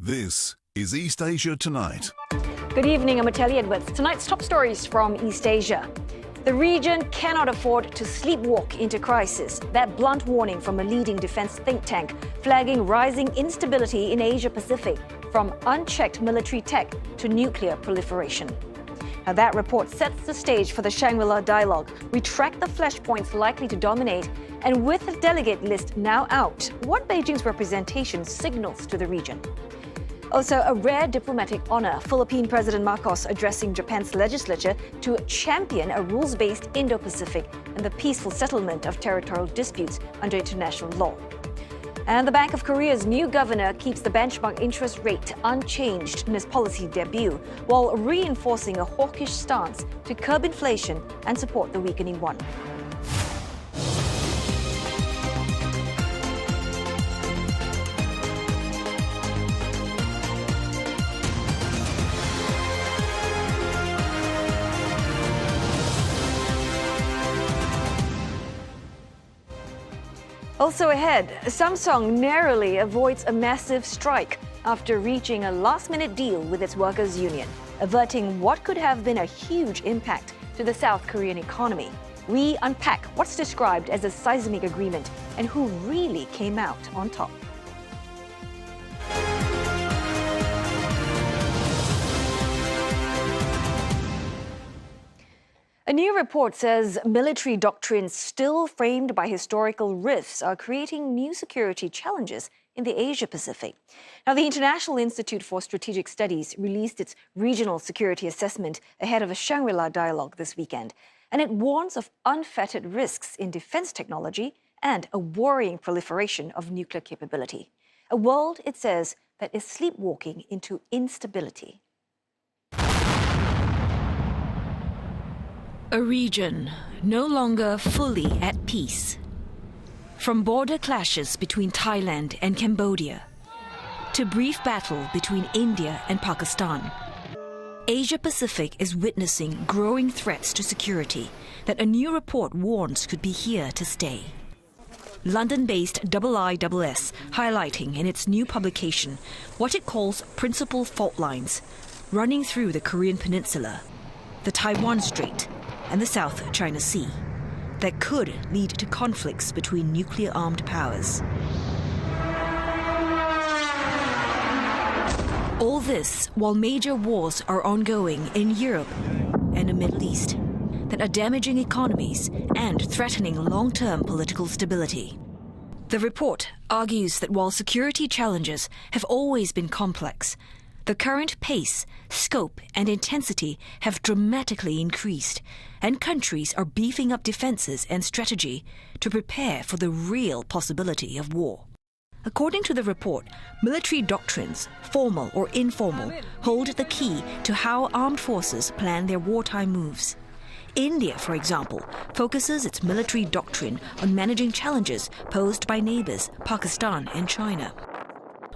This is East Asia Tonight. Good evening, I'm Telly Edwards. Tonight's top stories from East Asia. The region cannot afford to sleepwalk into crisis. That blunt warning from a leading defense think tank flagging rising instability in Asia-Pacific, from unchecked military tech to nuclear proliferation. Now, that report sets the stage for the Shangri-La Dialogue. We track the flashpoints likely to dominate, and with the delegate list now out, what Beijing's representation signals to the region. Also, a rare diplomatic honor, Philippine President Marcos addressing Japan's legislature to champion a rules-based Indo-Pacific and the peaceful settlement of territorial disputes under international law. And the Bank of Korea's new governor keeps the benchmark interest rate unchanged in his policy debut, while reinforcing a hawkish stance to curb inflation and support the weakening won. Also ahead, Samsung narrowly avoids a massive strike after reaching a last-minute deal with its workers' union, averting what could have been a huge impact to the South Korean economy. We unpack what's described as a seismic agreement and who really came out on top. A new report says military doctrines still framed by historical rifts are creating new security challenges in the Asia-Pacific. Now, the International Institute for Strategic Studies released its regional security assessment ahead of a Shangri-La Dialogue this weekend, and it warns of unfettered risks in defense technology and a worrying proliferation of nuclear capability. A world, it says, that is sleepwalking into instability. A region no longer fully at peace. From border clashes between Thailand and Cambodia to brief battle between India and Pakistan, Asia-Pacific is witnessing growing threats to security that a new report warns could be here to stay. London-based IISS highlighting in its new publication what it calls principal fault lines running through the Korean Peninsula, the Taiwan Strait, and the South China Sea that could lead to conflicts between nuclear-armed powers. All this while major wars are ongoing in Europe and the Middle East that are damaging economies and threatening long-term political stability. The report argues that while security challenges have always been complex, the current pace, scope, and intensity have dramatically increased, and countries are beefing up defenses and strategy to prepare for the real possibility of war. According to the report, military doctrines, formal or informal, hold the key to how armed forces plan their wartime moves. India, for example, focuses its military doctrine on managing challenges posed by neighbors Pakistan and China.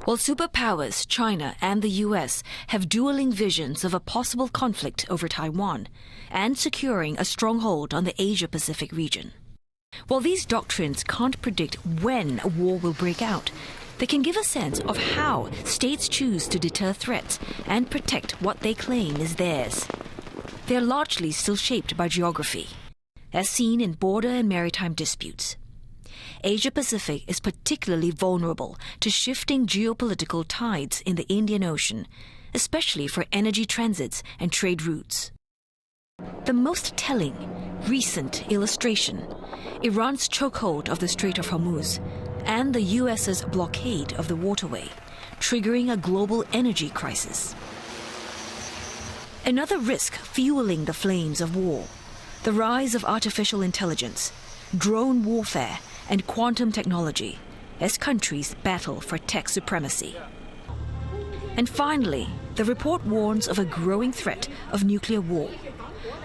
While superpowers China and the US have dueling visions of a possible conflict over Taiwan and securing a stronghold on the Asia-Pacific region. While these doctrines can't predict when a war will break out, they can give a sense of how states choose to deter threats and protect what they claim is theirs. They are largely still shaped by geography, as seen in border and maritime disputes. Asia-Pacific is particularly vulnerable to shifting geopolitical tides in the Indian Ocean, especially for energy transits and trade routes. The most telling, recent illustration, Iran's chokehold of the Strait of Hormuz and the US's blockade of the waterway, triggering a global energy crisis. Another risk fueling the flames of war, the rise of artificial intelligence, drone warfare, and quantum technology as countries battle for tech supremacy. And finally, the report warns of a growing threat of nuclear war.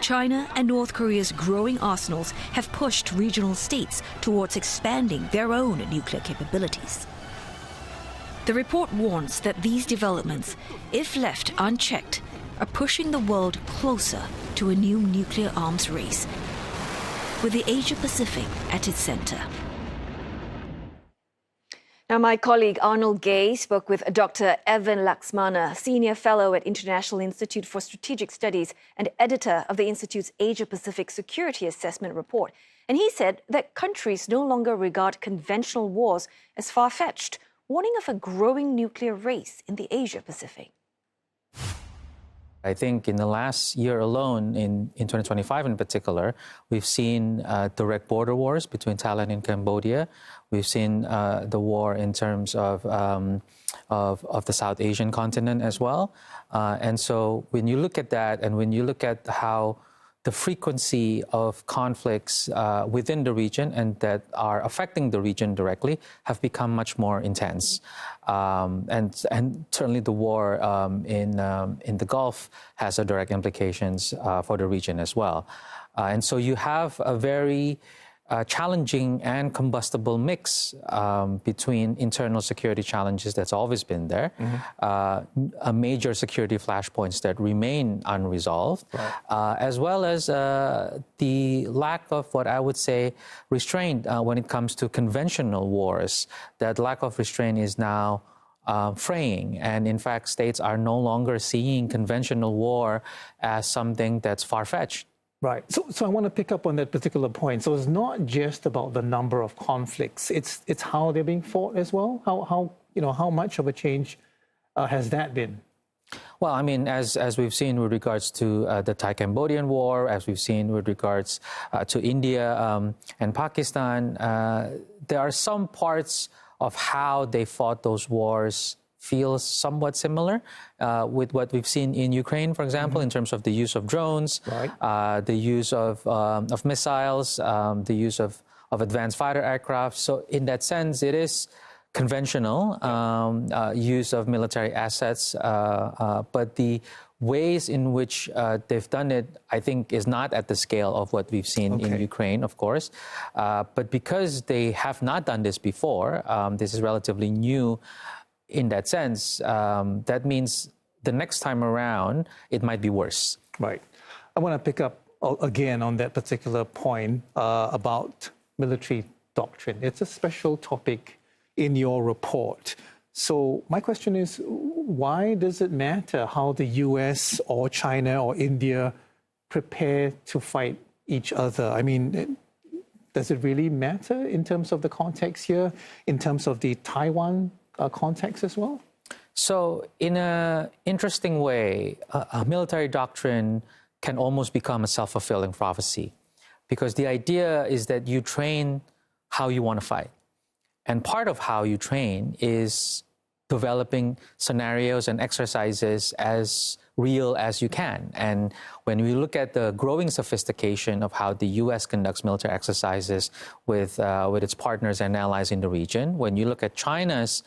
China and North Korea's growing arsenals have pushed regional states towards expanding their own nuclear capabilities. The report warns that these developments, if left unchecked, are pushing the world closer to a new nuclear arms race, with the Asia-Pacific at its center. Now, my colleague Arnold Gay spoke with Dr. Evan Laxmana, Senior Fellow at International Institute for Strategic Studies and editor of the Institute's Asia-Pacific Security Assessment Report. And he said that countries no longer regard conventional wars as far-fetched, warning of a growing nuclear race in the Asia-Pacific. I think in the last year alone, in 2025 in particular, we've seen direct border wars between Thailand and Cambodia. We've seen the war in terms of the South Asian continent as well. And so when you look at that and when you look at how the frequency of conflicts within the region and that are affecting the region directly have become much more intense. And certainly the war in the Gulf has a direct implications for the region as well. And so you have a very challenging and combustible mix between internal security challenges that's always been there, a major security flashpoints that remain unresolved, as well as the lack of what I would say restraint when it comes to conventional wars. That lack of restraint is now fraying, and in fact states are no longer seeing conventional war as something that's far-fetched. Right. So I want to pick up on that particular point. So it's not just about the number of conflicts. It's how they're being fought as well. How much of a change has that been? Well, I mean, as we've seen with regards to the Thai-Cambodian war, as we've seen with regards to India and Pakistan, there are some parts of how they fought those wars feels somewhat similar with what we've seen in Ukraine, for example, in terms of the use of drones, the use of missiles, the use of advanced fighter aircraft. So in that sense, it is conventional use of military assets, but the ways in which they've done it, I think, is not at the scale of what we've seen in Ukraine, of course. But because they have not done this before, this is relatively new. In that sense, that means the next time around, it might be worse. Right. I want to pick up again on that particular point about military doctrine. It's a special topic in your report. So my question is, why does it matter how the US or China or India prepare to fight each other? I mean, does it really matter in terms of the context here, in terms of the Taiwan context as well? So in an interesting way, a military doctrine can almost become a self-fulfilling prophecy, because the idea is that you train how you want to fight. And part of how you train is developing scenarios and exercises as real as you can. And when we look at the growing sophistication of how the U.S. conducts military exercises with its partners and allies in the region, when you look at China's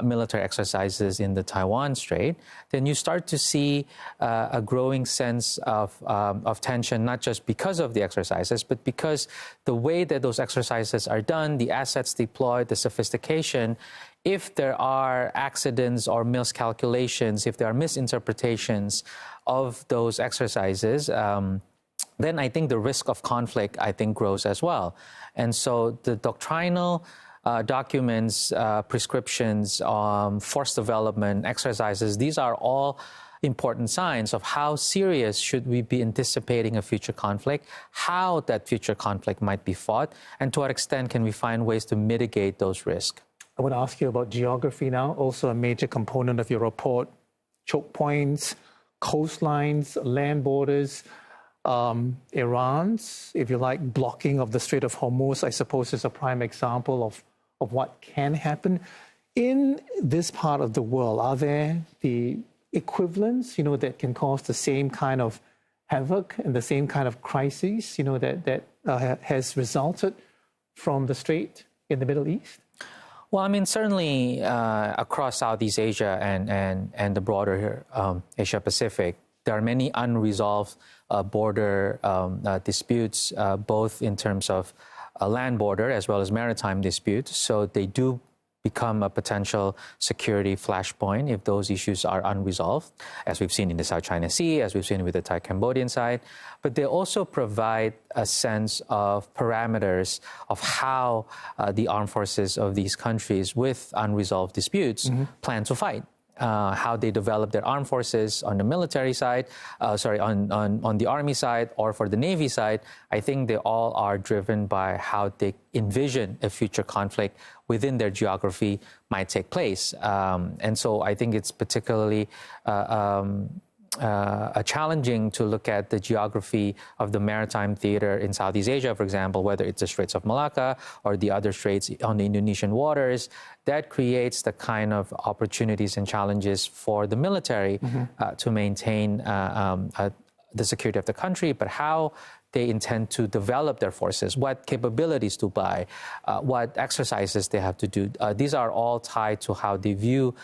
military exercises in the Taiwan Strait, then you start to see a growing sense of tension, not just because of the exercises, but because the way that those exercises are done, the assets deployed, the sophistication. If there are accidents or miscalculations, if there are misinterpretations of those exercises, then I think the risk of conflict, grows as well. And so the doctrinal documents, prescriptions, force development, exercises, these are all important signs of how serious should we be anticipating a future conflict, how that future conflict might be fought, and to what extent can we find ways to mitigate those risks. I want to ask you about geography now, also a major component of your report. Choke points, coastlines, land borders, Iran's, if you like, blocking of the Strait of Hormuz, I suppose, is a prime example of what can happen. In this part of the world, are there the equivalents, that can cause the same kind of havoc and the same kind of crises, that has resulted from the Strait in the Middle East? Well, I mean, certainly across Southeast Asia and the broader Asia Pacific, there are many unresolved border disputes, both in terms of a land border as well as maritime disputes. So they do become a potential security flashpoint if those issues are unresolved, as we've seen in the South China Sea, as we've seen with the Thai-Cambodian side. But they also provide a sense of parameters of how the armed forces of these countries with unresolved disputes plan to fight. How they develop their armed forces on the military side, on the army side, or for the Navy side. I think they all are driven by how they envision a future conflict within their geography might take place. And so I think it's particularly challenging to look at the geography of the maritime theater in Southeast Asia, for example, whether it's the Straits of Malacca or the other straits on the Indonesian waters. That creates the kind of opportunities and challenges for the military to maintain the security of the country, but how they intend to develop their forces, what capabilities to buy, what exercises they have to do. These are all tied to how they view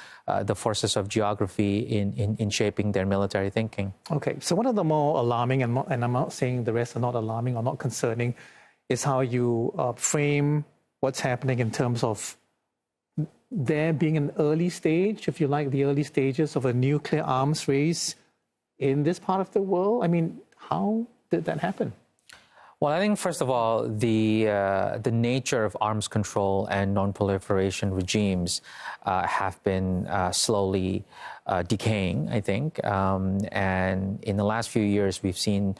the forces of geography in shaping their military thinking. Okay, so one of the more alarming, and I'm not saying the rest are not alarming or not concerning, is how you frame what's happening in terms of there being an early stage, if you like, the early stages of a nuclear arms race in this part of the world. I mean, how did that happen? Well, I think, first of all, the nature of arms control and non-proliferation regimes have been slowly decaying, I think. And in the last few years, we've seen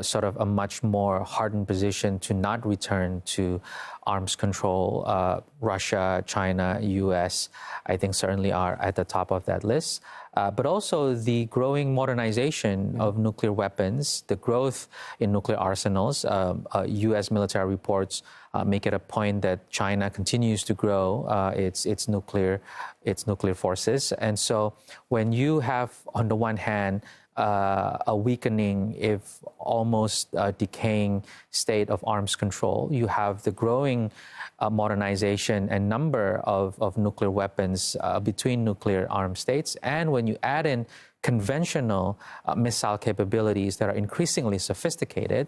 sort of a much more hardened position to not return to arms control. Russia, China, US, I think certainly are at the top of that list. But also the growing modernization of nuclear weapons, the growth in nuclear arsenals. U.S. military reports make it a point that China continues to grow its nuclear forces. And so when you have, on the one hand, a weakening, if almost decaying state of arms control, you have the growing modernization and number of nuclear weapons between nuclear armed states. And when you add in conventional missile capabilities that are increasingly sophisticated,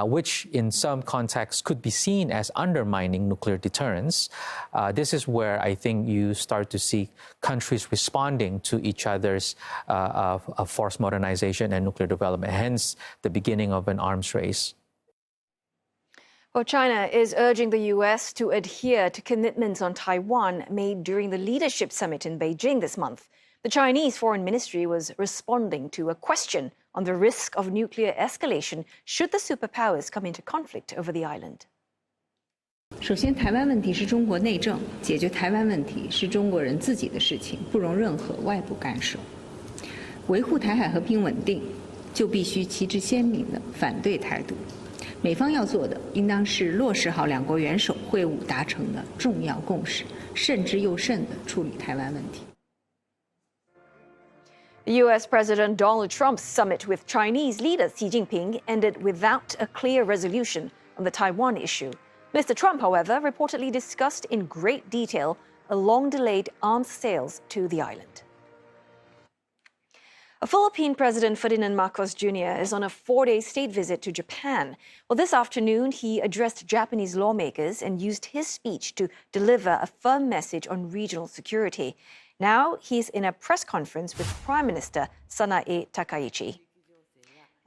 which in some contexts could be seen as undermining nuclear deterrence, this is where I think you start to see countries responding to each other's force modernization and nuclear development, hence the beginning of an arms race. Well, China is urging the U.S. to adhere to commitments on Taiwan made during the leadership summit in Beijing this month. The Chinese Foreign Ministry was responding to a question on the risk of nuclear escalation should the superpowers come into conflict over the island. 首先，台湾问题是中国内政，解决台湾问题是中国人自己的事情，不容任何外部干涉。维护台海和平稳定，就必须旗帜鲜明地反对台独。美方要做的，应当是落实好两国元首会晤达成的重要共识，慎之又慎地处理台湾问题。 The U.S. President Donald Trump's summit with Chinese leader Xi Jinping ended without a clear resolution on the Taiwan issue. Mr. Trump, however, reportedly discussed in great detail a long-delayed arms sales to the island. A Philippine President Ferdinand Marcos Jr. is on a 4-day state visit to Japan. Well, this afternoon, he addressed Japanese lawmakers and used his speech to deliver a firm message on regional security. Now he's in a press conference with Prime Minister Sanae Takaichi.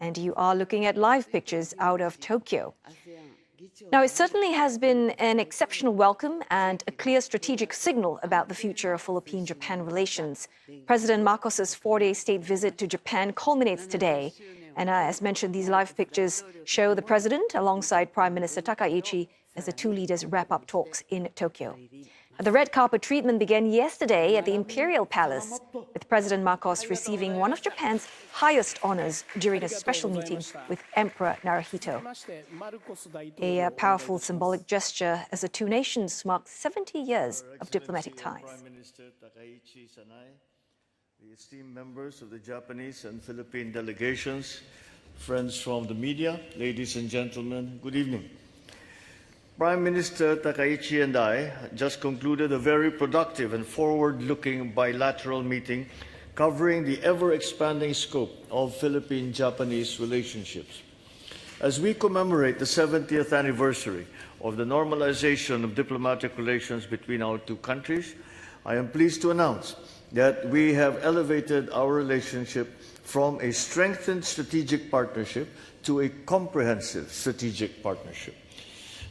And you are looking at live pictures out of Tokyo. Now, it certainly has been an exceptional welcome and a clear strategic signal about the future of Philippine-Japan relations. President Marcos's 4-day state visit to Japan culminates today. And as mentioned, these live pictures show the president alongside Prime Minister Takaichi as the two leaders wrap up talks in Tokyo. The red carpet treatment began yesterday at the Imperial Palace, with President Marcos receiving one of Japan's highest honors during a special meeting with Emperor Naruhito. A powerful symbolic gesture as the two nations mark 70 years of diplomatic ties. Prime Minister Takaichi Sanai, the esteemed members of the Japanese and Philippine delegations, friends from the media, ladies and gentlemen, good evening. Prime Minister Takaichi and I just concluded a very productive and forward-looking bilateral meeting covering the ever-expanding scope of Philippine-Japanese relationships. As we commemorate the 70th anniversary of the normalization of diplomatic relations between our two countries, I am pleased to announce that we have elevated our relationship from a strengthened strategic partnership to a comprehensive strategic partnership.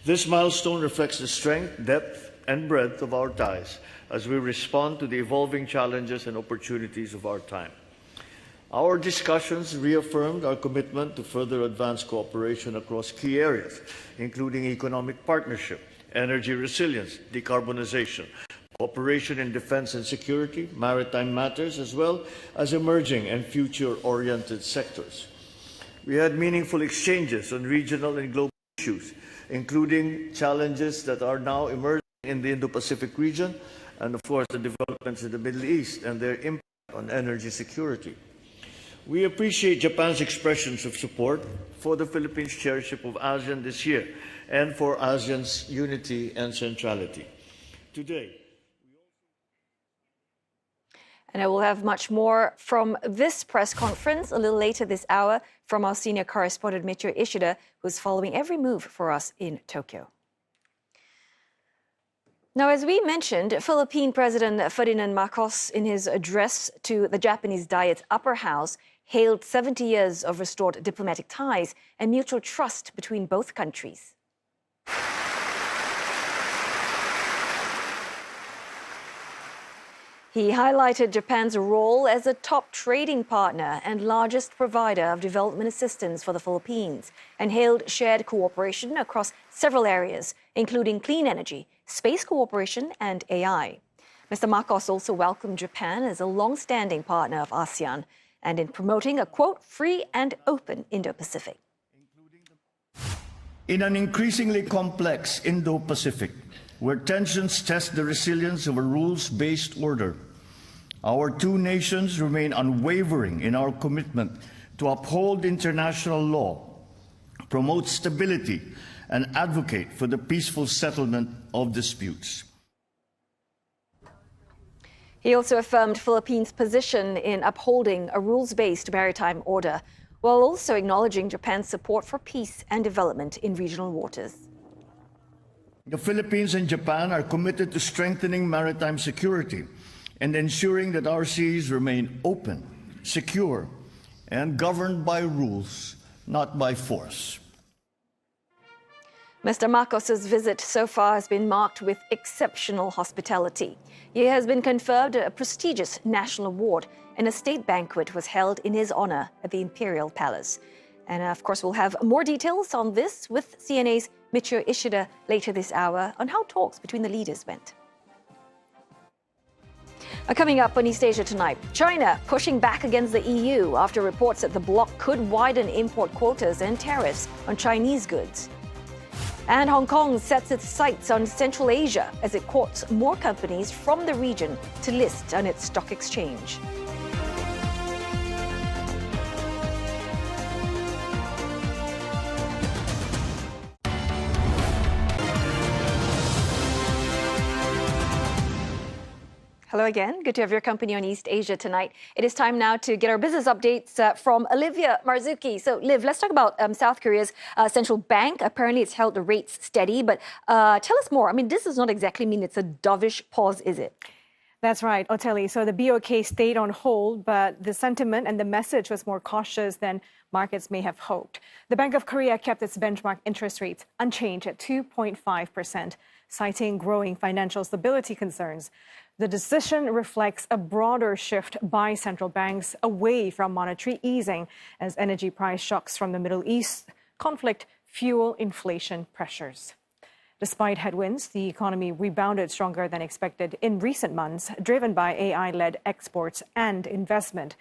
This milestone reflects the strength, depth, and breadth of our ties as we respond to the evolving challenges and opportunities of our time. Our discussions reaffirmed our commitment to further advance cooperation across key areas, including economic partnership, energy resilience, decarbonization, cooperation in defense and security, maritime matters, as well as emerging and future-oriented sectors. We had meaningful exchanges on regional and global issues, including challenges that are now emerging in the Indo-Pacific region, and of course the developments in the Middle East and their impact on energy security. We appreciate Japan's expressions of support for the Philippines' chairship of ASEAN this year and for ASEAN's unity and centrality. Today, and I will have much more from this press conference a little later this hour from our senior correspondent Michio Ishida, who's following every move for us in Tokyo. Now, as we mentioned, Philippine President Ferdinand Marcos, in his address to the Japanese Diet's upper house, hailed 70 years of restored diplomatic ties and mutual trust between both countries. He highlighted Japan's role as a top trading partner and largest provider of development assistance for the Philippines, and hailed shared cooperation across several areas, including clean energy, space cooperation, and AI. Mr. Marcos also welcomed Japan as a long-standing partner of ASEAN and in promoting a, quote, free and open Indo-Pacific. In an increasingly complex Indo-Pacific, where tensions test the resilience of a rules-based order, our two nations remain unwavering in our commitment to uphold international law, promote stability, and advocate for the peaceful settlement of disputes. He also affirmed Philippines' position in upholding a rules-based maritime order, while also acknowledging Japan's support for peace and development in regional waters. The Philippines and Japan are committed to strengthening maritime security and ensuring that our seas remain open, secure, and governed by rules, not by force. Mr. Marcos's visit so far has been marked with exceptional hospitality. He has been conferred a prestigious national award, and a state banquet was held in his honor at the Imperial Palace. And of course, we'll have more details on this with CNA's Michio Ishida later this hour on how talks between the leaders went. Coming up on East Asia tonight, China pushing back against the EU after reports that the bloc could widen import quotas and tariffs on Chinese goods. And Hong Kong sets its sights on Central Asia as it courts more companies from the region to list on its stock exchange. Hello again. Good to have your company on East Asia tonight. It is time now to get our business updates from Olivia Marzuki. So, Liv, let's talk about South Korea's central bank. Apparently, it's held the rates steady. But tell us more. I mean, this does not exactly mean it's a dovish pause, is it? That's right, Oteli. So the BOK stayed on hold, but the sentiment and the message was more cautious than markets may have hoped. The Bank of Korea kept its benchmark interest rates unchanged at 2.5%, citing growing financial stability concerns. The decision reflects a broader shift by central banks away from monetary easing as energy price shocks from the Middle East conflict fuel inflation pressures. Despite headwinds, the economy rebounded stronger than expected in recent months, driven by AI-led exports and investment.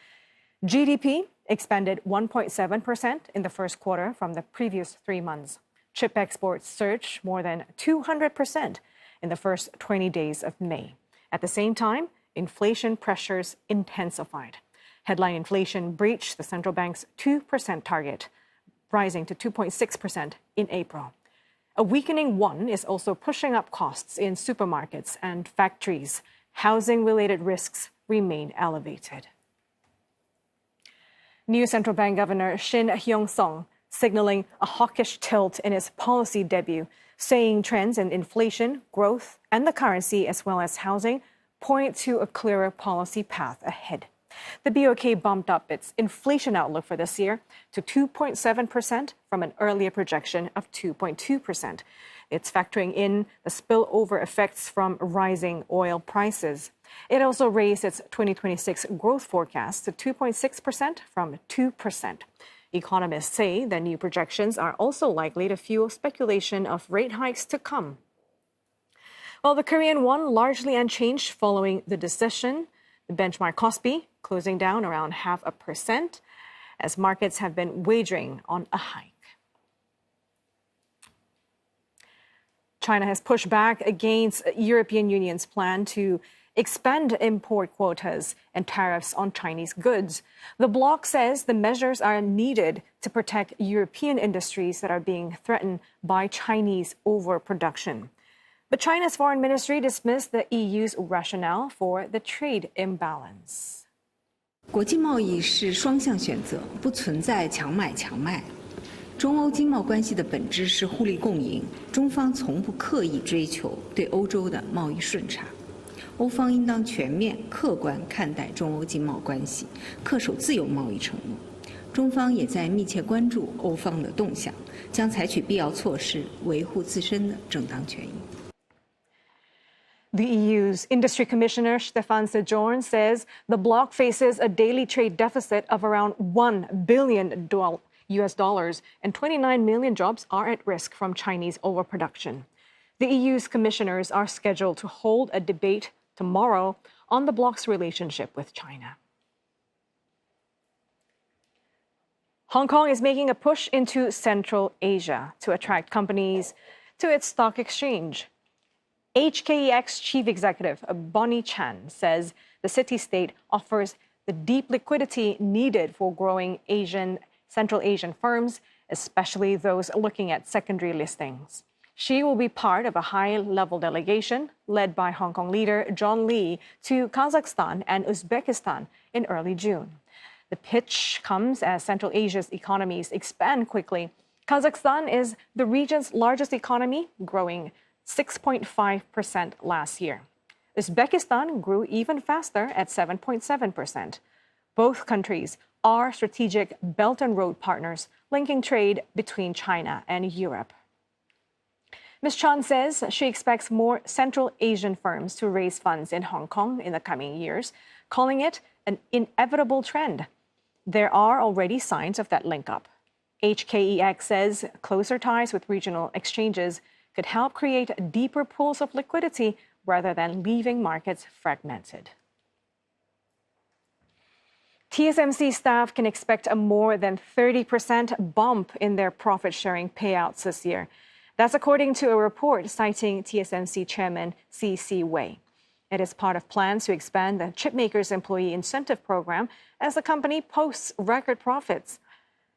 GDP expanded 1.7% in the first quarter from the previous 3 months. Chip exports surged more than 200% in the first 20 days of May. At the same time, inflation pressures intensified. Headline inflation breached the central bank's 2% target, rising to 2.6% in April. A weakening won is also pushing up costs in supermarkets and factories. Housing-related risks remain elevated. New central bank governor Shin Hyong-sung signaling a hawkish tilt in its policy debut, saying trends in inflation, growth, and the currency, as well as housing, point to a clearer policy path ahead. The BOK bumped up its inflation outlook for this year to 2.7% from an earlier projection of 2.2%. It's factoring in the spillover effects from rising oil prices. It also raised its 2026 growth forecast to 2.6% from 2%. Economists say the new projections are also likely to fuel speculation of rate hikes to come. While the Korean won largely unchanged following the decision, the benchmark Kospi closing down around 0.5%, as markets have been wagering on a hike. China has pushed back against European Union's plan to expand import quotas and tariffs on Chinese goods. The bloc says the measures are needed to protect European industries that are being threatened by Chinese overproduction. But China's foreign ministry dismissed the EU's rationale for the trade imbalance. 国际贸易是双向选择，不存在强买强卖。中欧经贸关系的本质是互利共赢，中方从不刻意追求对欧洲的贸易顺差。欧方应当全面、客观看待中欧经贸关系，恪守自由贸易承诺。中方也在密切关注欧方的动向，将采取必要措施维护自身的正当权益。 The EU's Industry Commissioner Stefan Sejourn says the bloc faces a daily trade deficit of around $1 billion US dollars, and 29 million jobs are at risk from Chinese overproduction. The EU's commissioners are scheduled to hold a debate tomorrow on the bloc's relationship with China. Hong Kong is making a push into Central Asia to attract companies to its stock exchange. HKEX Chief Executive Bonnie Chan says the city-state offers the deep liquidity needed for growing Central Asian firms, especially those looking at secondary listings. She will be part of a high-level delegation led by Hong Kong leader John Lee to Kazakhstan and Uzbekistan in early June. The pitch comes as Central Asia's economies expand quickly. Kazakhstan is the region's largest economy, growing 6.5% last year. Uzbekistan grew even faster at 7.7%. Both countries are strategic Belt and Road partners, linking trade between China and Europe. Ms. Chan says she expects more Central Asian firms to raise funds in Hong Kong in the coming years, calling it an inevitable trend. There are already signs of that link-up. HKEX says closer ties with regional exchanges could help create deeper pools of liquidity rather than leaving markets fragmented. TSMC staff can expect a more than 30% bump in their profit-sharing payouts this year. That's according to a report citing TSMC chairman C.C. Wei. It is part of plans to expand the chipmakers' employee incentive program as the company posts record profits.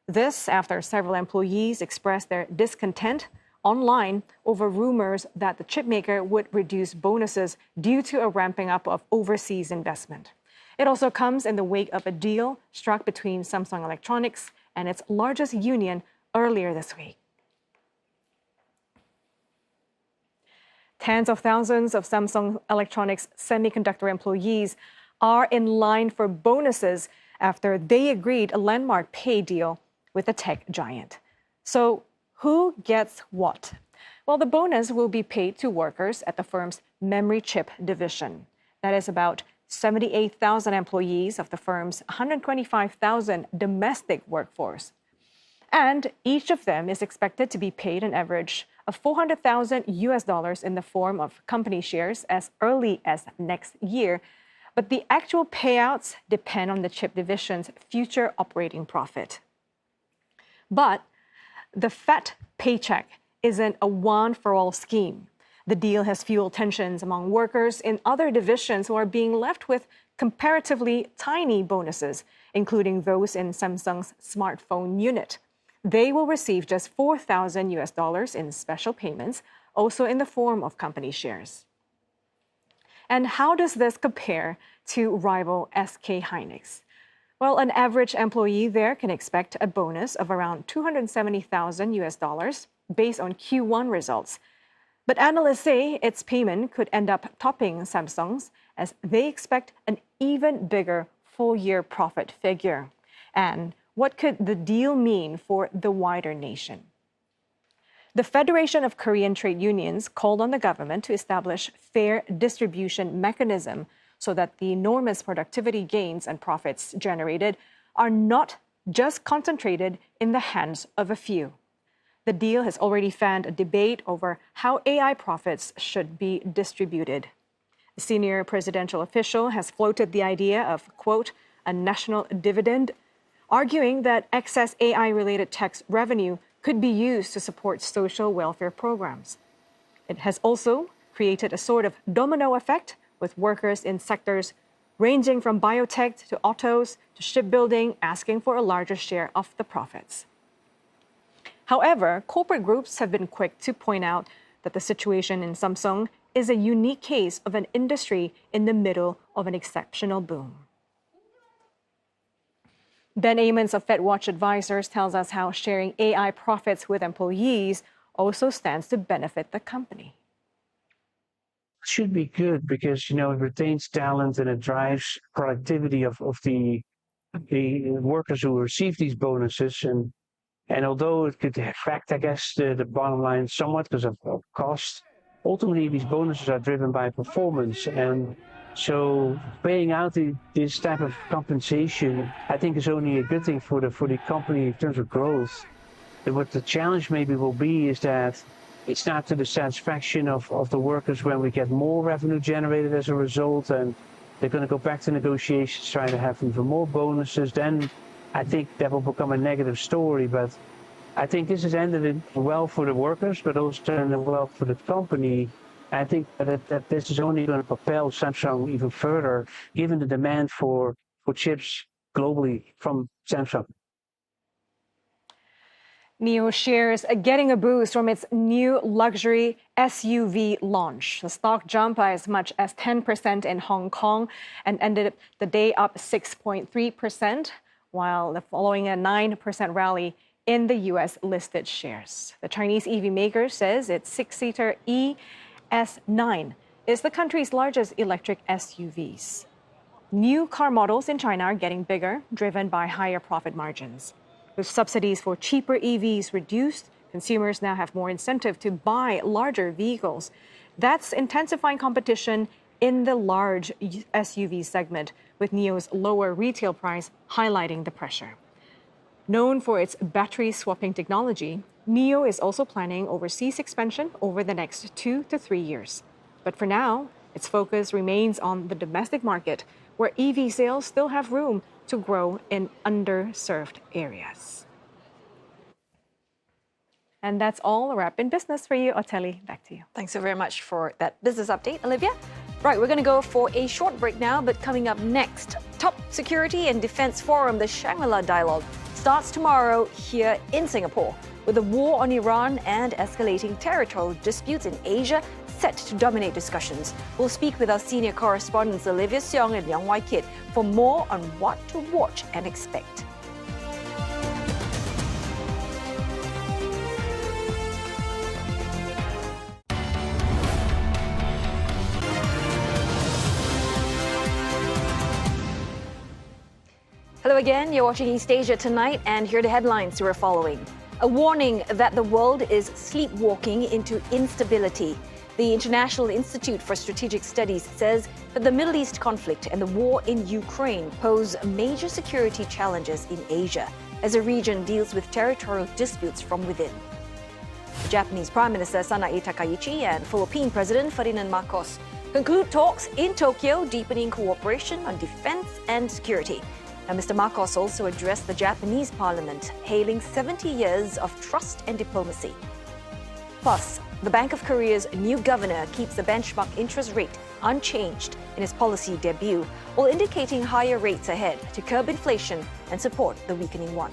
This after several employees expressed their discontent online over rumors that the chipmaker would reduce bonuses due to a ramping up of overseas investment. It also comes in the wake of a deal struck between Samsung Electronics and its largest union earlier this week. Tens of thousands of Samsung Electronics semiconductor employees are in line for bonuses after they agreed a landmark pay deal with the tech giant. So, who gets what? Well, the bonus will be paid to workers at the firm's memory chip division. That is about 78,000 employees of the firm's 125,000 domestic workforce. And each of them is expected to be paid an average of $400,000 in the form of company shares as early as next year. But the actual payouts depend on the chip division's future operating profit. But the fat paycheck isn't a one-for-all scheme. The deal has fueled tensions among workers in other divisions who are being left with comparatively tiny bonuses, including those in Samsung's smartphone unit. They will receive just $4,000 in special payments, also in the form of company shares. And how does this compare to rival SK Hynix? Well, an average employee there can expect a bonus of around $270,000 based on Q1 results. But analysts say its payment could end up topping Samsung's as they expect an even bigger full-year profit figure. And what could the deal mean for the wider nation? The Federation of Korean Trade Unions called on the government to establish fair distribution mechanism so that the enormous productivity gains and profits generated are not just concentrated in the hands of a few. The deal has already fanned a debate over how AI profits should be distributed. A senior presidential official has floated the idea of, quote, a national dividend, arguing that excess AI-related tax revenue could be used to support social welfare programs. It has also created a sort of domino effect with workers in sectors ranging from biotech to autos to shipbuilding asking for a larger share of the profits. However, corporate groups have been quick to point out that the situation in Samsung is a unique case of an industry in the middle of an exceptional boom. Ben Amons of FedWatch Advisors tells us how sharing AI profits with employees also stands to benefit the company. Should be good because, it retains talent and it drives productivity of the workers who receive these bonuses. And although it could affect, I guess, the bottom line somewhat because of cost, ultimately these bonuses are driven by performance. And so paying out this type of compensation, I think, is only a good thing for the company in terms of growth. And what the challenge maybe will be is that it's not to the satisfaction of the workers when we get more revenue generated as a result, and they're going to go back to negotiations trying to have even more bonuses. Then I think that will become a negative story. But I think this has ended well for the workers, but also ended well for the company. I think that this is only going to propel Samsung even further, given the demand for chips globally from Samsung. NIO shares are getting a boost from its new luxury SUV launch. The stock jumped by as much as 10% in Hong Kong and ended the day up 6.3%, while following a 9% rally in the U.S. listed shares. The Chinese EV maker says its six-seater ES9 is the country's largest electric SUVs. New car models in China are getting bigger, driven by higher profit margins. With subsidies for cheaper EVs reduced, consumers now have more incentive to buy larger vehicles. That's intensifying competition in the large SUV segment, with NIO's lower retail price highlighting the pressure. Known for its battery swapping technology, NIO is also planning overseas expansion over the next 2 to 3 years. But for now, its focus remains on the domestic market, where EV sales still have room to grow in underserved areas. And that's all a wrap in business for you. Oteli, back to you. Thanks so very much for that business update, Olivia. Right, we're going to go for a short break now, but coming up next, Top Security and Defense Forum, the Shangri-La Dialogue, starts tomorrow here in Singapore, with the war on Iran and escalating territorial disputes in Asia set to dominate discussions. We'll speak with our senior correspondents Olivia Seong and Young Wai Kit for more on what to watch and expect. Hello again, you're watching East Asia Tonight, and here are the headlines we're following. A warning that the world is sleepwalking into instability. The International Institute for Strategic Studies says that the Middle East conflict and the war in Ukraine pose major security challenges in Asia as the region deals with territorial disputes from within. The Japanese Prime Minister Sanae Takaichi and Philippine President Ferdinand Marcos conclude talks in Tokyo, deepening cooperation on defense and security. Now, Mr. Marcos also addressed the Japanese parliament, hailing 70 years of trust and diplomacy. Plus, the Bank of Korea's new governor keeps the benchmark interest rate unchanged in his policy debut, while indicating higher rates ahead to curb inflation and support the weakening won.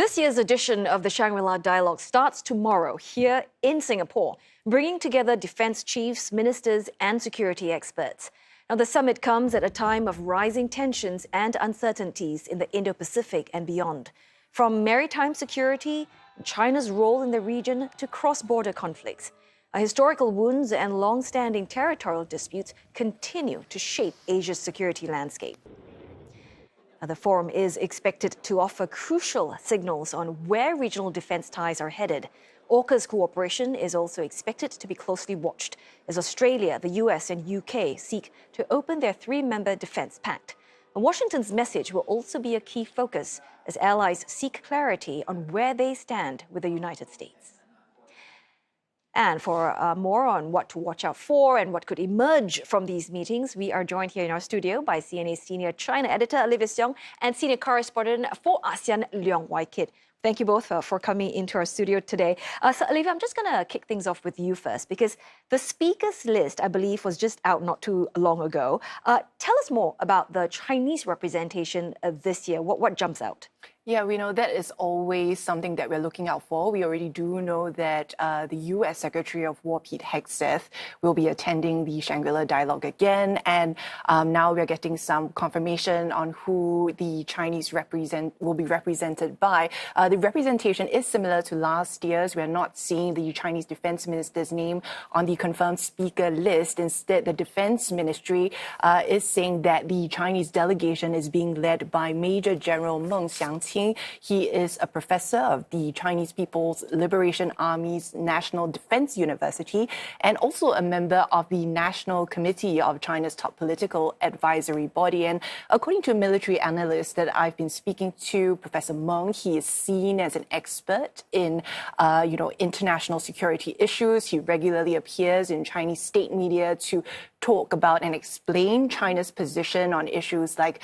This year's edition of the Shangri-La Dialogue starts tomorrow here in Singapore, bringing together defense chiefs, ministers, and security experts. Now, the summit comes at a time of rising tensions and uncertainties in the Indo-Pacific and beyond. From maritime security, China's role in the region, to cross-border conflicts. Historical wounds and long-standing territorial disputes continue to shape Asia's security landscape. The forum is expected to offer crucial signals on where regional defense ties are headed. AUKUS cooperation is also expected to be closely watched as Australia, the US, and UK seek to open their three-member defense pact. And Washington's message will also be a key focus as allies seek clarity on where they stand with the United States. And for more on what to watch out for and what could emerge from these meetings, we are joined here in our studio by CNA Senior China Editor Olivia Seong and Senior Correspondent for ASEAN Leong Wai Kit. Thank you both for coming into our studio today. So, Olivia, I'm just going to kick things off with you first, because the speakers list, I believe, was just out not too long ago. Tell us more about the Chinese representation this year. What jumps out? Yeah, we know that is always something that we're looking out for. We already do know that the U.S. Secretary of War, Pete Hegseth, will be attending the Shangri-La Dialogue again. And now we're getting some confirmation on who the Chinese will be represented by. The representation is similar to last year's. We're not seeing the Chinese Defense Minister's name on the confirmed speaker list. Instead, the Defense Ministry is saying that the Chinese delegation is being led by Major General Meng Xiangqing. He is a professor of the Chinese People's Liberation Army's National Defense University and also a member of the National Committee of China's top political advisory body. And according to military analysts that I've been speaking to, Professor Meng, he is seen as an expert in, international security issues. He regularly appears in Chinese state media to talk about and explain China's position on issues like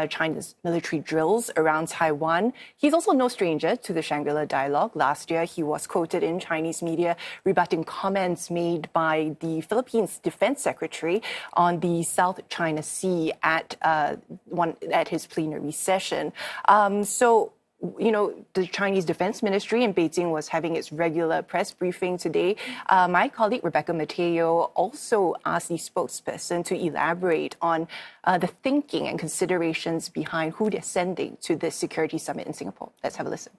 China's military drills around Taiwan. He's also no stranger to the Shangri-La Dialogue. Last year, he was quoted in Chinese media rebutting comments made by the Philippines Defense Secretary on the South China Sea at his plenary session. The Chinese Defense Ministry in Beijing was having its regular press briefing today. My colleague Rebecca Mateo also asked the spokesperson to elaborate on the thinking and considerations behind who they're sending to this security summit in Singapore. Let's have a listen.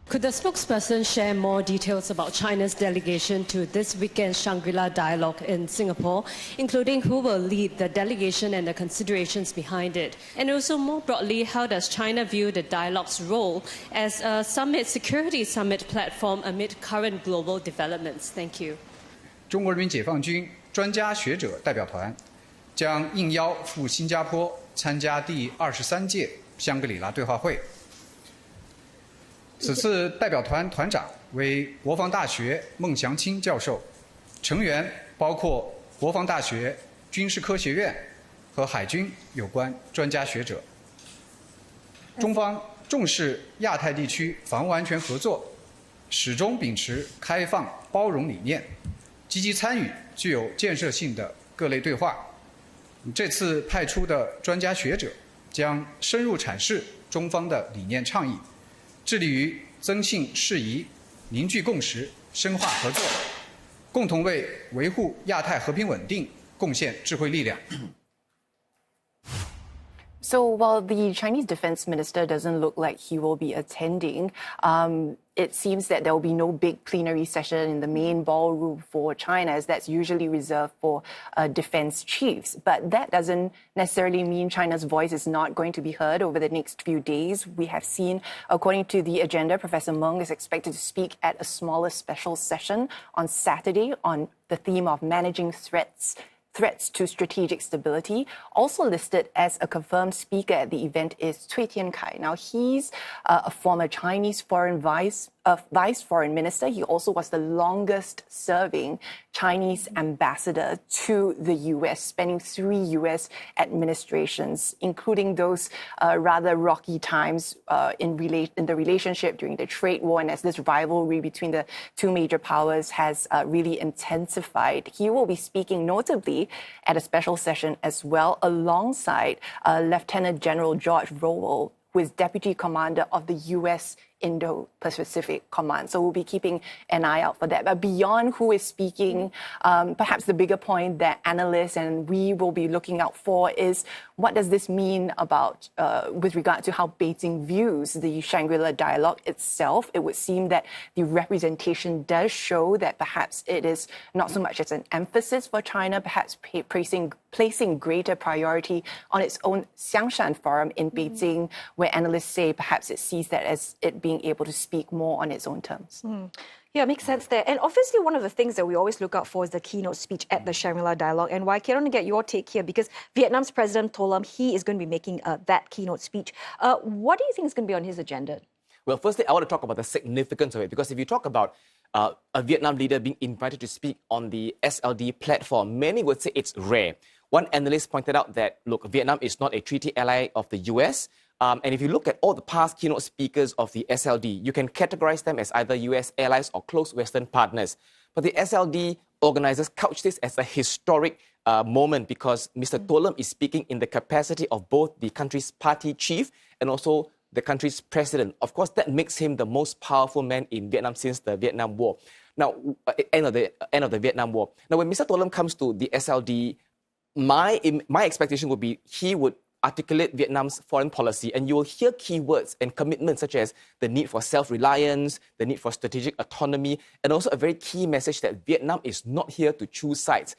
Could the spokesperson share more details about China's delegation to this weekend's Shangri-La Dialogue in Singapore, including who will lead the delegation and the considerations behind it? And also, more broadly, how does China view the dialogue's role as a security summit platform amid current global developments? Thank you. 中国人民解放军专家学者代表团将应邀赴新加坡参加第23届香格里拉对话会。此次代表团团长为国防大学孟祥青教授，成员包括国防大学、军事科学院和海军有关专家学者。中方重视亚太地区防务安全合作，始终秉持开放包容理念，积极参与具有建设性的各类对话。这次派出的专家学者将深入阐释中方的理念倡议，致力于增信事宜、凝聚共识、深化合作，共同为维护亚太和平稳定贡献智慧力量。So while the Chinese defense minister doesn't look like he will be attending, it seems that there will be no big plenary session in the main ballroom for China, as that's usually reserved for defense chiefs. But that doesn't necessarily mean China's voice is not going to be heard over the next few days. We have seen, according to the agenda, Professor Meng is expected to speak at a smaller special session on Saturday on the theme of managing threats to strategic stability. Also listed as a confirmed speaker at the event is Cui Tiankai. Now, he's a former Chinese vice foreign minister. He also was the longest serving Chinese ambassador to the U.S., spending 3 U.S. administrations, including those rather rocky times in the relationship during the trade war, and as this rivalry between the two major powers has really intensified. He will be speaking notably at a special session as well, alongside Lieutenant General George Rowell, who is Deputy Commander of the U.S. Indo-Pacific Command. So we'll be keeping an eye out for that. But beyond who is speaking, perhaps the bigger point that analysts and we will be looking out for is what does this mean about with regard to how Beijing views the Shangri-La Dialogue itself? It would seem that the representation does show that perhaps it is not so much as an emphasis for China, perhaps placing greater priority on its own Xiangshan Forum in Beijing, where analysts say perhaps it sees that as it being able to speak more on its own terms. Yeah, it makes sense there. And obviously, one of the things that we always look out for is the keynote speech at the Shangri-La Dialogue. And why can't I get your take here? Because Vietnam's president told him he is going to be making that keynote speech. What do you think is going to be on his agenda? Well, firstly, I want to talk about the significance of it, because if you talk about a Vietnam leader being invited to speak on the SLD platform, many would say it's rare. One analyst pointed out that, look, Vietnam is not a treaty ally of the US. And if you look at all the past keynote speakers of the SLD, you can categorize them as either US allies or close Western partners. But the SLD organizers couch this as a historic moment because Mr. Tolam is speaking in the capacity of both the country's party chief and also the country's president. Of course, that makes him the most powerful man in Vietnam since the Vietnam War. Now, end of the Vietnam War. Now, when Mr. Tolam comes to the SLD, my expectation would be he would articulate Vietnam's foreign policy, and you will hear keywords and commitments such as the need for self-reliance, the need for strategic autonomy, and also a very key message that Vietnam is not here to choose sides.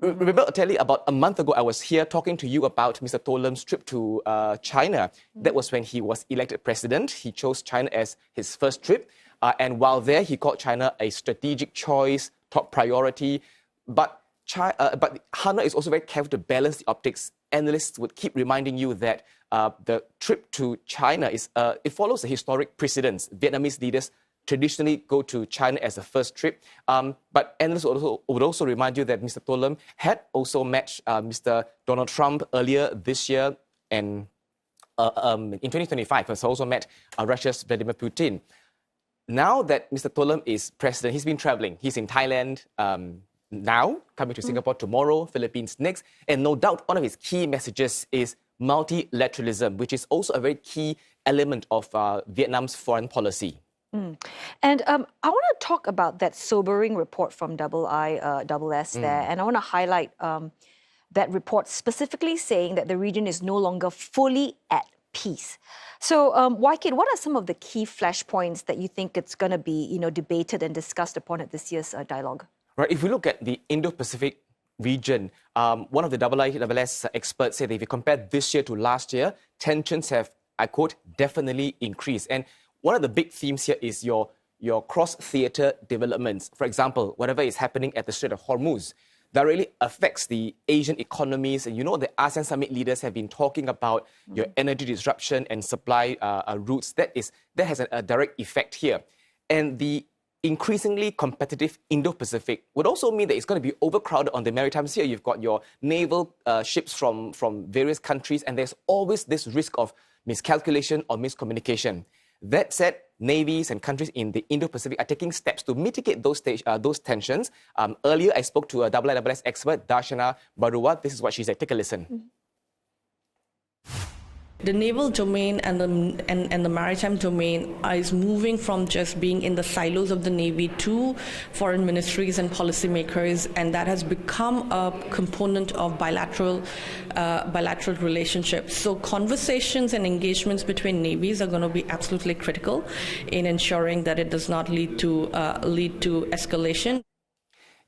Remember, Otelli, about a month ago, I was here talking to you about Mr. Tolam's trip to China. That was when he was elected president. He chose China as his first trip. And while there, he called China a strategic choice, top priority. But Hanoi is also very careful to balance the optics. Analysts would keep reminding you that the trip to China it follows a historic precedence. Vietnamese leaders traditionally go to China as a first trip. But analysts would also remind you that Mr. Tolam had also met Mr. Donald Trump earlier this year, and in 2025 has also met Russia's Vladimir Putin. Now that Mr. Tolam is president, he's been traveling. He's in Thailand now, coming to Singapore tomorrow, Philippines next. And no doubt one of his key messages is multilateralism, which is also a very key element of Vietnam's foreign policy. And I want to talk about that sobering report from IISS there. And I want to highlight that report specifically saying that the region is no longer fully at peace. So, Waikid, what are some of the key flashpoints that you think it's going to be, debated and discussed upon at this year's dialogue? Right. If we look at the Indo-Pacific region, one of the IISS experts said that if you compare this year to last year, tensions have, I quote, definitely increased. And one of the big themes here is your cross-theatre developments. For example, whatever is happening at the Strait of Hormuz, that really affects the Asian economies. And the ASEAN summit leaders have been talking about your energy disruption and supply routes. That has a direct effect here. And the increasingly competitive Indo-Pacific would also mean that it's going to be overcrowded on the maritime sphere. You've got your naval ships from various countries, and there's always this risk of miscalculation or miscommunication. That said, navies and countries in the Indo-Pacific are taking steps to mitigate those tensions. Earlier, I spoke to a IISS expert, Darshana Barua. This is what she said. Take a listen. The naval domain and the maritime domain is moving from just being in the silos of the Navy to foreign ministries and policymakers, and that has become a component of bilateral relationships. So conversations and engagements between navies are going to be absolutely critical in ensuring that it does not lead to escalation.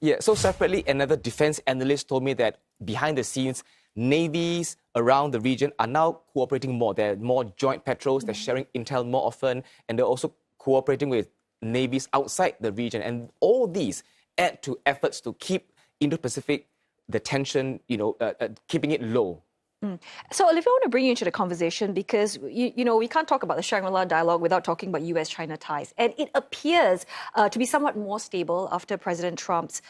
Yeah, so separately, another defense analyst told me that behind the scenes, navies around the region are now cooperating more. There are more joint patrols, they're sharing intel more often, and they're also cooperating with navies outside the region. And all these add to efforts to keep Indo-Pacific, the tension, keeping it low. So, Olivia, I want to bring you into the conversation because, we can't talk about the Shangri-La Dialogue without talking about US-China ties. And it appears to be somewhat more stable after President Trump's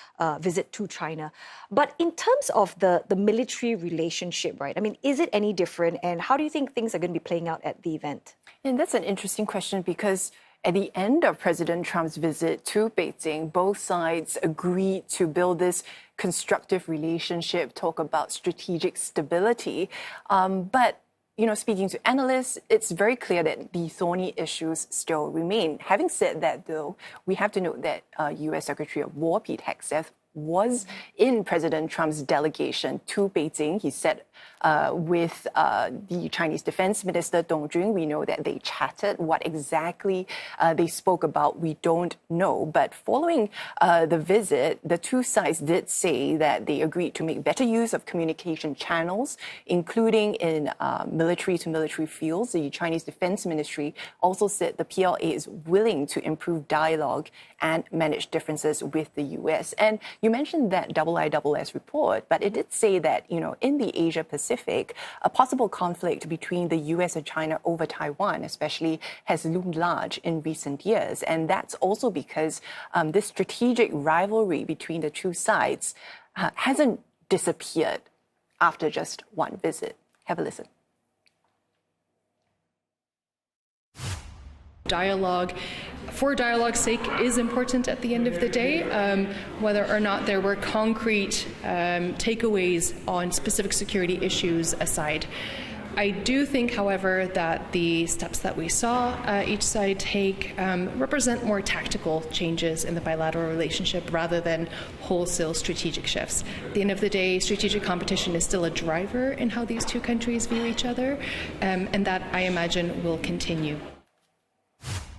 visit to China. But in terms of the military relationship, right, I mean, is it any different? And how do you think things are going to be playing out at the event? And that's an interesting question because at the end of President Trump's visit to Beijing, both sides agreed to build this constructive relationship, talk about strategic stability. But speaking to analysts, it's very clear that the thorny issues still remain. Having said that, though, we have to note that U.S. Secretary of War Pete Hegseth was in President Trump's delegation to Beijing. He said with the Chinese Defense Minister Dong Jun, we know that they chatted. What exactly they spoke about, we don't know. But following the visit, the two sides did say that they agreed to make better use of communication channels, including in military-to-military fields. The Chinese Defense Ministry also said the PLA is willing to improve dialogue and manage differences with the U.S. And you mentioned that IISS report, but it did say that, in the Asia-Pacific, a possible conflict between the U.S. and China over Taiwan, especially, has loomed large in recent years. And that's also because this strategic rivalry between the two sides hasn't disappeared after just one visit. Have a listen. Dialogue, for dialogue's sake, is important at the end of the day. Whether or not there were concrete takeaways on specific security issues aside. I do think, however, that the steps that we saw each side take represent more tactical changes in the bilateral relationship rather than wholesale strategic shifts. At the end of the day, strategic competition is still a driver in how these two countries view each other, and that, I imagine, will continue.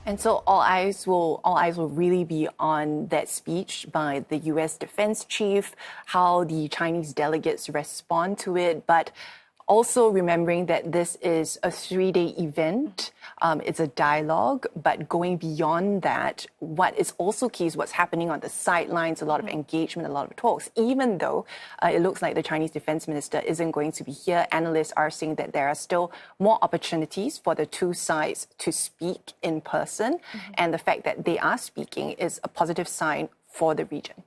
And so all eyes will really be on that speech by the U.S. Defense Chief, how the Chinese delegates respond to it, but also remembering that this is a 3-day event. It's a dialogue, but going beyond that, what is also key is what's happening on the sidelines, a lot of engagement, a lot of talks. Even though it looks like the Chinese defense minister isn't going to be here, analysts are saying that there are still more opportunities for the two sides to speak in person. And the fact that they are speaking is a positive sign for the region.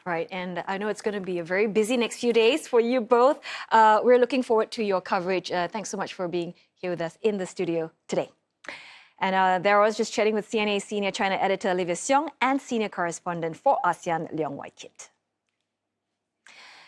Right, and I know it's going to be a very busy next few days for you both. We're looking forward to your coverage. Thanks so much for being here with us in the studio today. And there I was just chatting with CNA Senior China Editor Olivia Seong and Senior Correspondent for ASEAN, Leong Wai-Kit.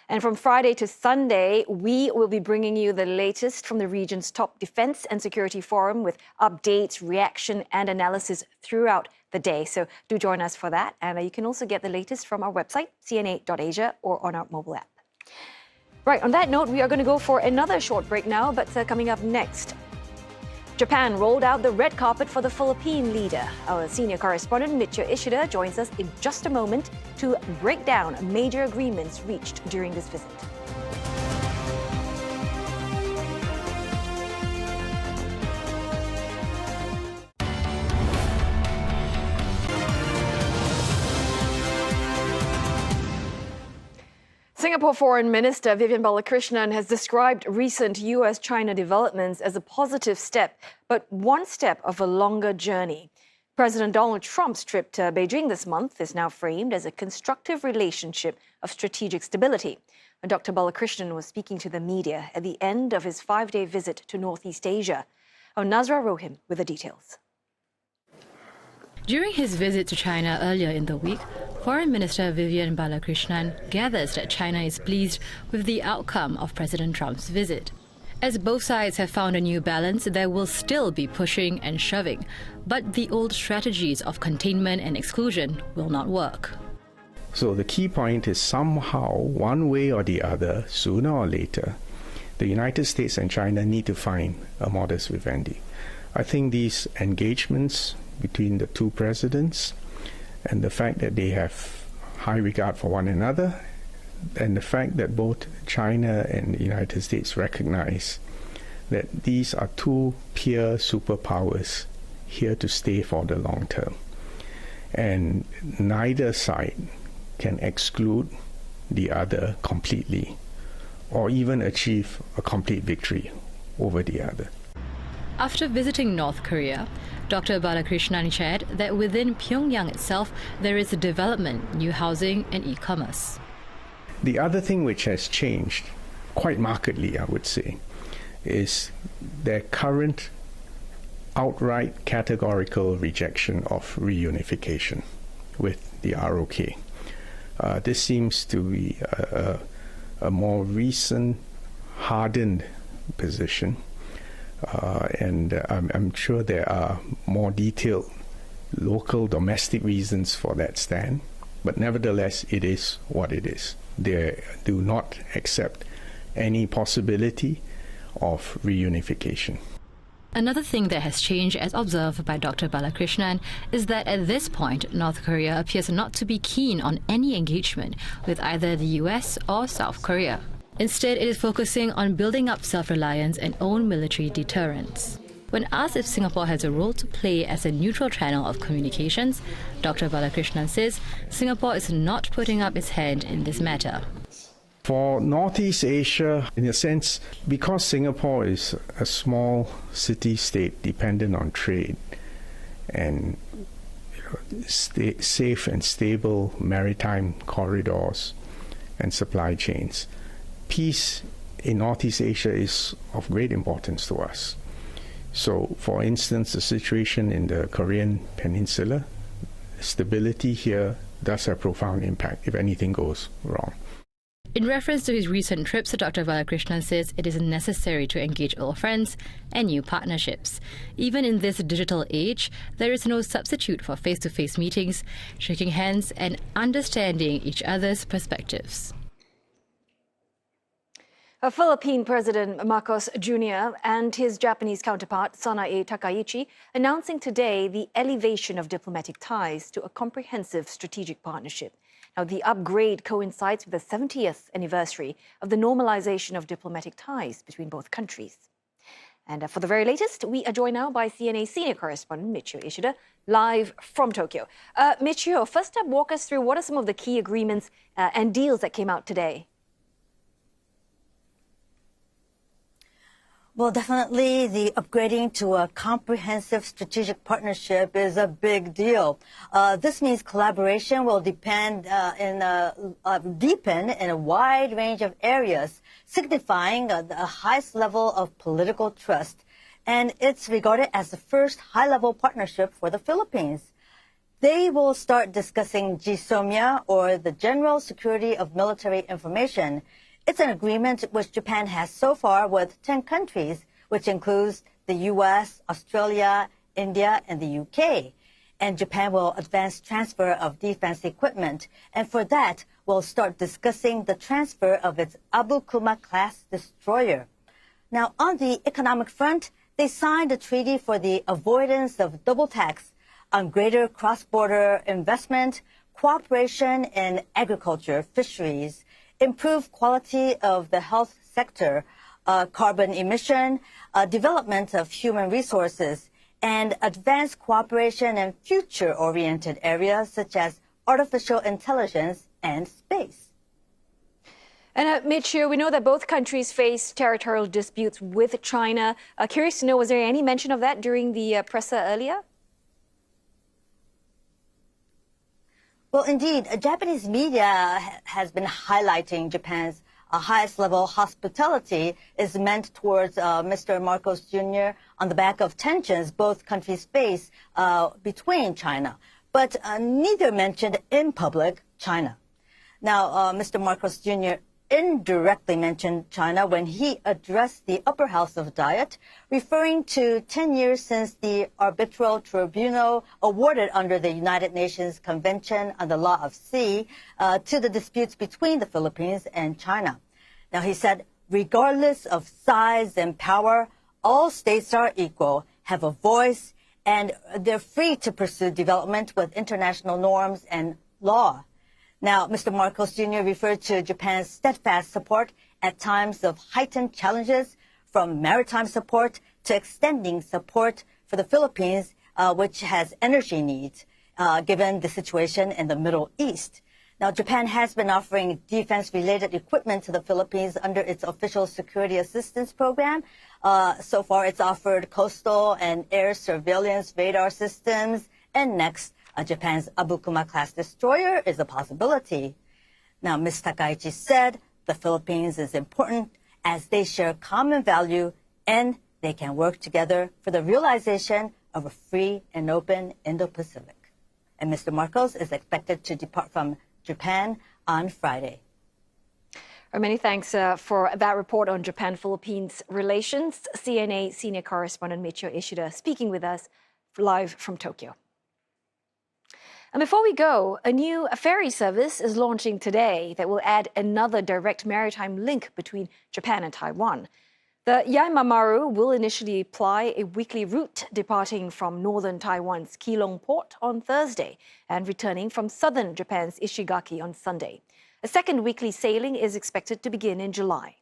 And from Friday to Sunday, we will be bringing you the latest from the region's top defense and security forum with updates, reaction and analysis throughout the day. So do join us for that. And you can also get the latest from our website, cna.asia, or on our mobile app. Right, on that note, we are going to go for another short break now, but coming up next, Japan rolled out the red carpet for the Philippine leader. Our senior correspondent, Michio Ishida, joins us in just a moment to break down major agreements reached during this visit. Singapore Foreign Minister Vivian Balakrishnan has described recent US-China developments as a positive step, but one step of a longer journey. President Donald Trump's trip to Beijing this month is now framed as a constructive relationship of strategic stability. Dr. Balakrishnan was speaking to the media at the end of his 5-day visit to Northeast Asia. Nazra Rohim with the details. During his visit to China earlier in the week, Foreign Minister Vivian Balakrishnan gathers that China is pleased with the outcome of President Trump's visit. As both sides have found a new balance, there will still be pushing and shoving, but the old strategies of containment and exclusion will not work. So the key point is somehow, one way or the other, sooner or later, the United States and China need to find a modus vivendi. I think these engagements between the two presidents and the fact that they have high regard for one another and the fact that both China and the United States recognize that these are two peer superpowers here to stay for the long term. And neither side can exclude the other completely or even achieve a complete victory over the other. After visiting North Korea, Dr. Balakrishnan shared that within Pyongyang itself, there is a development, new housing and e-commerce. The other thing which has changed, quite markedly I would say, is their current outright categorical rejection of reunification with the ROK. This seems to be a more recent, hardened position. and I'm sure there are more detailed local domestic reasons for that stand, but nevertheless it is what it is. They do not accept any possibility of reunification. Another thing that has changed, as observed by Dr. Balakrishnan, is that at this point, North Korea appears not to be keen on any engagement with either the US or South Korea. Instead, it is focusing on building up self-reliance and own military deterrence. When asked if Singapore has a role to play as a neutral channel of communications, Dr. Balakrishnan says Singapore is not putting up its hand in this matter. For Northeast Asia, in a sense, because Singapore is a small city-state dependent on trade and safe and stable maritime corridors and supply chains, peace in Northeast Asia is of great importance to us. So, for instance, the situation in the Korean Peninsula, stability here does have profound impact if anything goes wrong. In reference to his recent trips, Dr. Balakrishnan says it is necessary to engage old friends and new partnerships. Even in this digital age, there is no substitute for face-to-face meetings, shaking hands and understanding each other's perspectives. Philippine President Marcos Jr. and his Japanese counterpart, Sanae Takaichi, announcing today the elevation of diplomatic ties to a comprehensive strategic partnership. Now, the upgrade coincides with the 70th anniversary of the normalization of diplomatic ties between both countries. And for the very latest, we are joined now by CNA senior correspondent Michio Ishida, live from Tokyo. Michio, first up, walk us through what are some of the key agreements and deals that came out today? Well, definitely the upgrading to a comprehensive strategic partnership is a big deal. This means collaboration will deepen in a wide range of areas, signifying the highest level of political trust. And it's regarded as the first high-level partnership for the Philippines. They will start discussing GSOMIA, or the General Security of Military Information. It's an agreement which Japan has so far with 10 countries, which includes the US, Australia, India, and the UK. And Japan will advance transfer of defense equipment. And for that, we'll start discussing the transfer of its Abukuma-class destroyer. Now, on the economic front, they signed a treaty for the avoidance of double tax on greater cross-border investment, cooperation in agriculture, fisheries, improved quality of the health sector, carbon emission, development of human resources, and advanced cooperation in future-oriented areas such as artificial intelligence and space. And Michio, we know that both countries face territorial disputes with China. Curious to know, was there any mention of that during the presser earlier? Well, indeed, Japanese media has been highlighting Japan's highest level hospitality is meant towards Mr. Marcos Jr. on the back of tensions both countries face between China, but neither mentioned in public China. Now, Mr. Marcos Jr. indirectly mentioned China when he addressed the upper house of Diet, referring to 10 years since the arbitral tribunal awarded under the United Nations Convention on the Law of Sea to the disputes between the Philippines and China. Now, he said, regardless of size and power, all states are equal, have a voice, and they're free to pursue development with international norms and law. Now, Mr. Marcos Jr. referred to Japan's steadfast support at times of heightened challenges, from maritime support to extending support for the Philippines, which has energy needs, given the situation in the Middle East. Now, Japan has been offering defense-related equipment to the Philippines under its official security assistance program. So far, it's offered coastal and air surveillance radar systems, and next, Japan's Abukuma-class destroyer is a possibility. Now, Ms. Takaichi said the Philippines is important as they share common value and they can work together for the realization of a free and open Indo-Pacific. And Mr. Marcos is expected to depart from Japan on Friday. Many thanks for that report on Japan-Philippines relations. CNA senior correspondent Michio Ishida speaking with us live from Tokyo. And before we go, a new ferry service is launching today that will add another direct maritime link between Japan and Taiwan. The Yaimamaru will initially ply a weekly route departing from northern Taiwan's Keelung port on Thursday and returning from southern Japan's Ishigaki on Sunday. A second weekly sailing is expected to begin in July.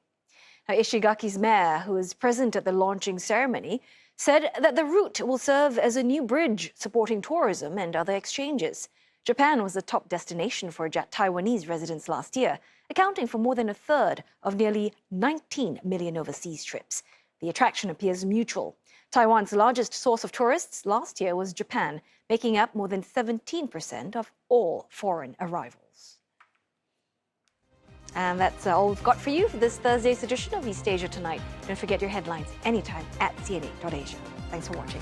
Now, Ishigaki's mayor, who was present at the launching ceremony, said that the route will serve as a new bridge supporting tourism and other exchanges. Japan was the top destination for Taiwanese residents last year, accounting for more than a third of nearly 19 million overseas trips. The attraction appears mutual. Taiwan's largest source of tourists last year was Japan, making up more than 17% of all foreign arrivals. And that's all we've got for you for this Thursday's edition of East Asia Tonight. Don't forget your headlines anytime at cna.asia. Thanks for watching.